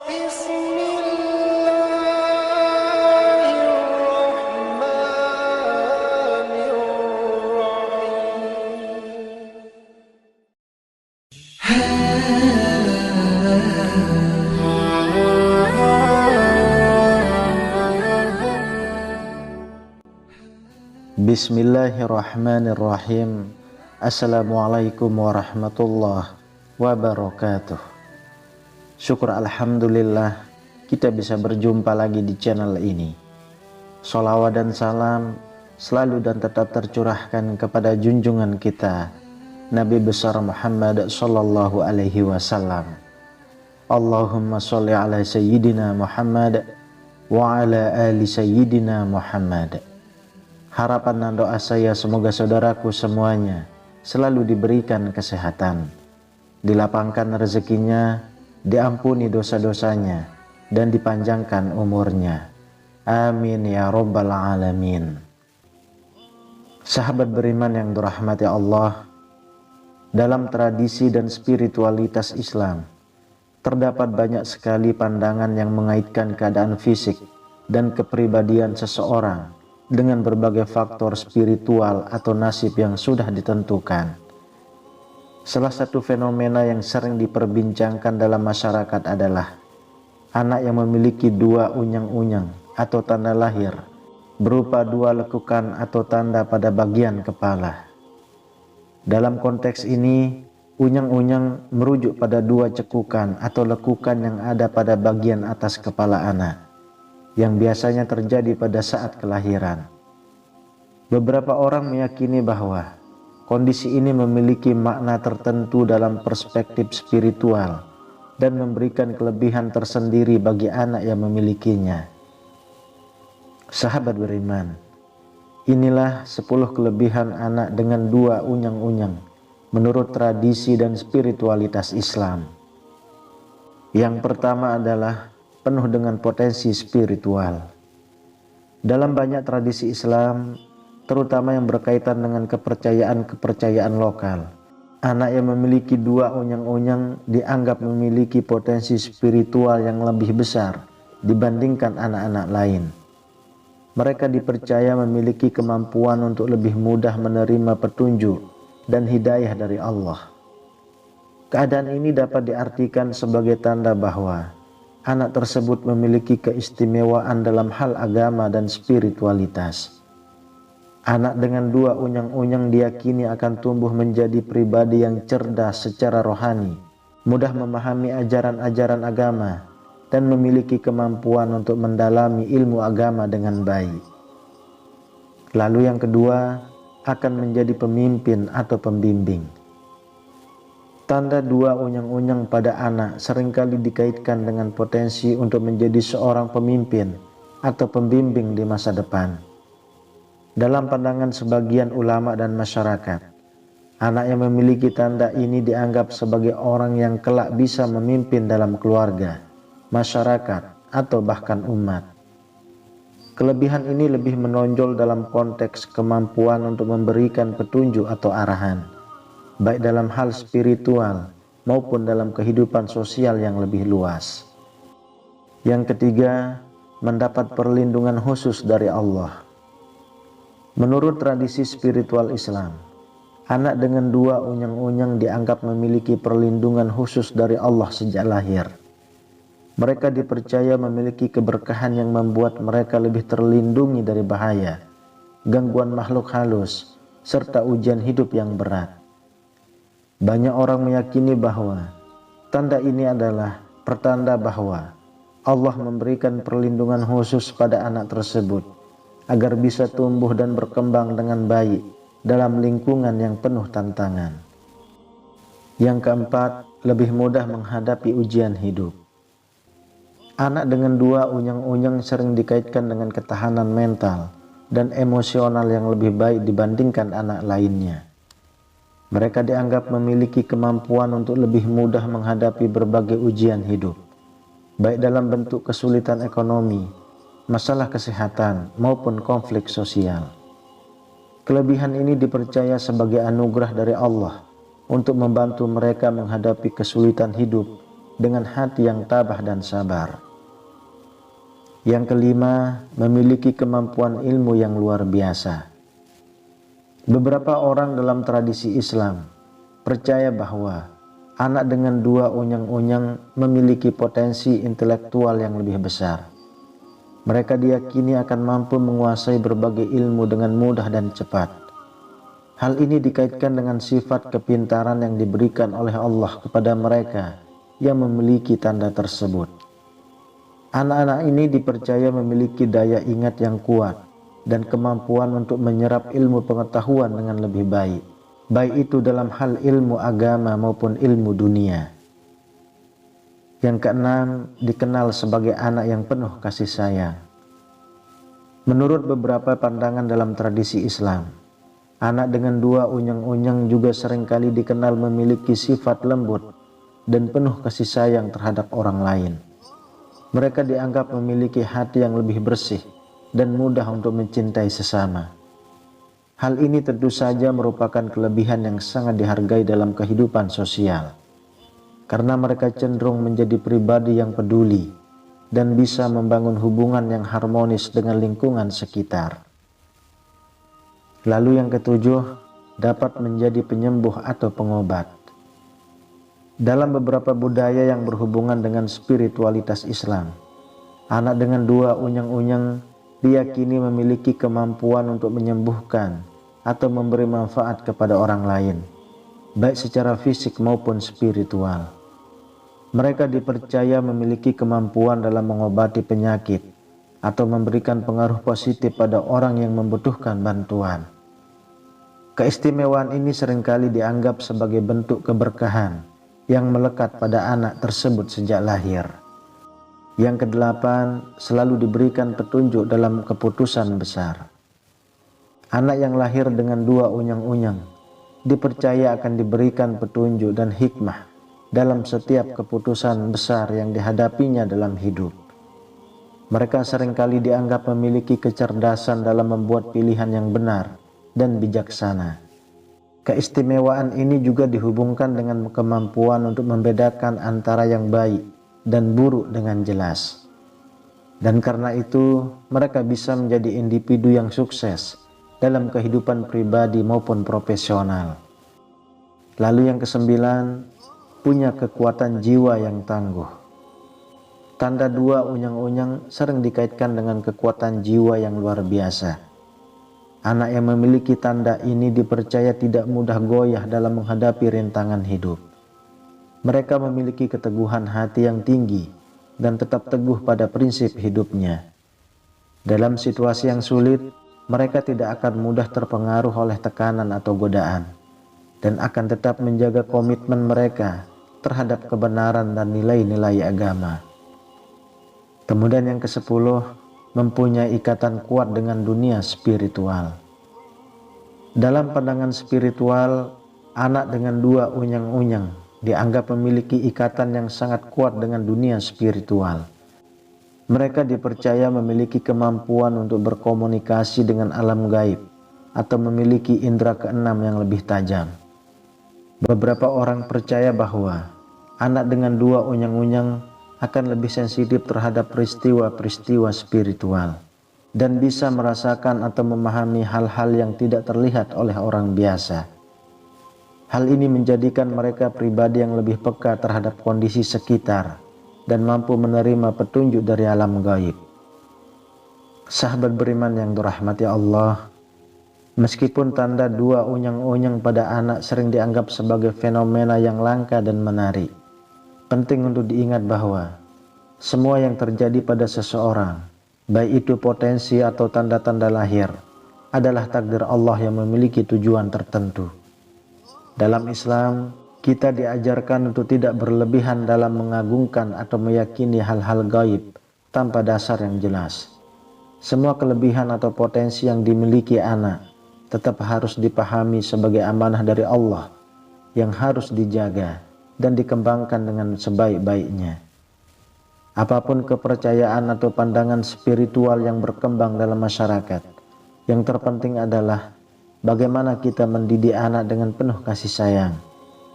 Bismillahirrahmanirrahim. Assalamualaikum warahmatullahi wabarakatuh. Syukur alhamdulillah kita bisa berjumpa lagi di channel ini. Sholawat dan salam selalu dan tetap tercurahkan kepada junjungan kita Nabi besar Muhammad sallallahu alaihi wasallam. Allahumma sholli ala sayyidina Muhammad wa ala ali sayyidina Muhammad. Harapan dan doa saya semoga saudaraku semuanya selalu diberikan kesehatan, dilapangkan rezekinya, diampuni dosa-dosanya, dan dipanjangkan umurnya. Amin ya rabbal alamin. Sahabat beriman yang dirahmati Allah, dalam tradisi dan spiritualitas Islam terdapat banyak sekali pandangan yang mengaitkan keadaan fisik dan kepribadian seseorang dengan berbagai faktor spiritual atau nasib yang sudah ditentukan. Salah satu fenomena yang sering diperbincangkan dalam masyarakat adalah anak yang memiliki dua unyang-unyang atau tanda lahir berupa dua lekukan atau tanda pada bagian kepala. Dalam konteks ini, unyang-unyang merujuk pada dua cekukan atau lekukan yang ada pada bagian atas kepala anak, yang biasanya terjadi pada saat kelahiran. Beberapa orang meyakini bahwa kondisi ini memiliki makna tertentu dalam perspektif spiritual dan memberikan kelebihan tersendiri bagi anak yang memilikinya. Sahabat beriman, inilah 10 kelebihan anak dengan dua unyang-unyang menurut tradisi dan spiritualitas Islam. Yang pertama adalah penuh dengan potensi spiritual. Dalam banyak tradisi Islam, terutama yang berkaitan dengan kepercayaan lokal, anak yang memiliki dua unyang-unyang dianggap memiliki potensi spiritual yang lebih besar dibandingkan anak-anak lain. Mereka dipercaya memiliki kemampuan untuk lebih mudah menerima petunjuk dan hidayah dari Allah. Keadaan ini dapat diartikan sebagai tanda bahwa anak tersebut memiliki keistimewaan dalam hal agama dan spiritualitas. Anak dengan dua unyang-unyang diyakini akan tumbuh menjadi pribadi yang cerdas secara rohani, mudah memahami ajaran-ajaran agama, dan memiliki kemampuan untuk mendalami ilmu agama dengan baik. Lalu yang kedua, akan menjadi pemimpin atau pembimbing. Tanda dua unyang-unyang pada anak seringkali dikaitkan dengan potensi untuk menjadi seorang pemimpin atau pembimbing di masa depan. Dalam pandangan sebagian ulama dan masyarakat, anak yang memiliki tanda ini dianggap sebagai orang yang kelak bisa memimpin dalam keluarga, masyarakat, atau bahkan umat. Kelebihan ini lebih menonjol dalam konteks kemampuan untuk memberikan petunjuk atau arahan, baik dalam hal spiritual maupun dalam kehidupan sosial yang lebih luas. Yang ketiga, mendapat perlindungan khusus dari Allah. Menurut tradisi spiritual Islam, anak dengan dua unyang-unyang dianggap memiliki perlindungan khusus dari Allah sejak lahir. Mereka dipercaya memiliki keberkahan yang membuat mereka lebih terlindungi dari bahaya, gangguan makhluk halus, serta ujian hidup yang berat. Banyak orang meyakini bahwa tanda ini adalah pertanda bahwa Allah memberikan perlindungan khusus pada anak tersebut agar bisa tumbuh dan berkembang dengan baik dalam lingkungan yang penuh tantangan. Yang keempat, lebih mudah menghadapi ujian hidup. Anak dengan dua unyang-unyang sering dikaitkan dengan ketahanan mental dan emosional yang lebih baik dibandingkan anak lainnya. Mereka dianggap memiliki kemampuan untuk lebih mudah menghadapi berbagai ujian hidup, baik dalam bentuk kesulitan ekonomi, masalah kesehatan, maupun konflik sosial. Kelebihan ini dipercaya sebagai anugerah dari Allah untuk membantu mereka menghadapi kesulitan hidup dengan hati yang tabah dan sabar. Yang kelima, memiliki kemampuan ilmu yang luar biasa. Beberapa orang dalam tradisi Islam percaya bahwa anak dengan dua unyang-unyang memiliki potensi intelektual yang lebih besar. Mereka diyakini akan mampu menguasai berbagai ilmu dengan mudah dan cepat. Hal ini dikaitkan dengan sifat kepintaran yang diberikan oleh Allah kepada mereka yang memiliki tanda tersebut. Anak-anak ini dipercaya memiliki daya ingat yang kuat dan kemampuan untuk menyerap ilmu pengetahuan dengan lebih baik, baik itu dalam hal ilmu agama maupun ilmu dunia. Yang keenam, dikenal sebagai anak yang penuh kasih sayang. Menurut beberapa pandangan dalam tradisi Islam, anak dengan dua unyang-unyang juga seringkali dikenal memiliki sifat lembut dan penuh kasih sayang terhadap orang lain. Mereka dianggap memiliki hati yang lebih bersih dan mudah untuk mencintai sesama. Hal ini tentu saja merupakan kelebihan yang sangat dihargai dalam kehidupan sosial, karena mereka cenderung menjadi pribadi yang peduli dan bisa membangun hubungan yang harmonis dengan lingkungan sekitar. Lalu yang ketujuh, dapat menjadi penyembuh atau pengobat. Dalam beberapa budaya yang berhubungan dengan spiritualitas Islam, anak dengan dua unyang-unyang diyakini memiliki kemampuan untuk menyembuhkan atau memberi manfaat kepada orang lain, baik secara fisik maupun spiritual. Mereka dipercaya memiliki kemampuan dalam mengobati penyakit atau memberikan pengaruh positif pada orang yang membutuhkan bantuan. Keistimewaan ini seringkali dianggap sebagai bentuk keberkahan yang melekat pada anak tersebut sejak lahir. Yang kedelapan, selalu diberikan petunjuk dalam keputusan besar. Anak yang lahir dengan dua unyang-unyang dipercaya akan diberikan petunjuk dan hikmah dalam setiap keputusan besar yang dihadapinya dalam hidup. Mereka seringkali dianggap memiliki kecerdasan dalam membuat pilihan yang benar dan bijaksana. Keistimewaan ini juga dihubungkan dengan kemampuan untuk membedakan antara yang baik dan buruk dengan jelas. Dan karena itu, mereka bisa menjadi individu yang sukses dalam kehidupan pribadi maupun profesional. Lalu yang kesembilan, punya kekuatan jiwa yang tangguh. Tanda dua unyang-unyang sering dikaitkan dengan kekuatan jiwa yang luar biasa. Anak yang memiliki tanda ini dipercaya tidak mudah goyah dalam menghadapi rintangan hidup. Mereka memiliki keteguhan hati yang tinggi dan tetap teguh pada prinsip hidupnya. Dalam situasi yang sulit, mereka tidak akan mudah terpengaruh oleh tekanan atau godaan, dan akan tetap menjaga komitmen mereka terhadap kebenaran dan nilai-nilai agama. Kemudian yang ke-10, mempunyai ikatan kuat dengan dunia spiritual. Dalam pandangan spiritual, anak dengan dua unyang-unyang dianggap memiliki ikatan yang sangat kuat dengan dunia spiritual. Mereka dipercaya memiliki kemampuan untuk berkomunikasi dengan alam gaib atau memiliki indera keenam yang lebih tajam. Beberapa orang percaya bahwa anak dengan dua unyang-unyang akan lebih sensitif terhadap peristiwa-peristiwa spiritual dan bisa merasakan atau memahami hal-hal yang tidak terlihat oleh orang biasa. Hal ini menjadikan mereka pribadi yang lebih peka terhadap kondisi sekitar dan mampu menerima petunjuk dari alam gaib. Sahabat beriman yang dirahmati Allah, meskipun tanda dua unyang-unyang pada anak sering dianggap sebagai fenomena yang langka dan menarik, penting untuk diingat bahwa semua yang terjadi pada seseorang, baik itu potensi atau tanda-tanda lahir, adalah takdir Allah yang memiliki tujuan tertentu. Dalam Islam, kita diajarkan untuk tidak berlebihan dalam mengagungkan atau meyakini hal-hal gaib tanpa dasar yang jelas. Semua kelebihan atau potensi yang dimiliki anak tetap harus dipahami sebagai amanah dari Allah yang harus dijaga dan dikembangkan dengan sebaik-baiknya. Apapun kepercayaan atau pandangan spiritual yang berkembang dalam masyarakat, yang terpenting adalah bagaimana kita mendidik anak dengan penuh kasih sayang,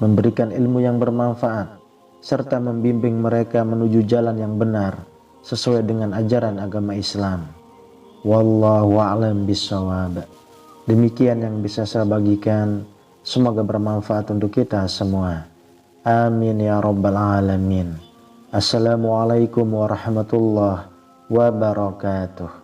memberikan ilmu yang bermanfaat, serta membimbing mereka menuju jalan yang benar sesuai dengan ajaran agama Islam. Wallahu a'lam bishawab. Demikian yang bisa saya bagikan, semoga bermanfaat untuk kita semua. Amin ya rabbal alamin. Assalamualaikum warahmatullahi wabarakatuh.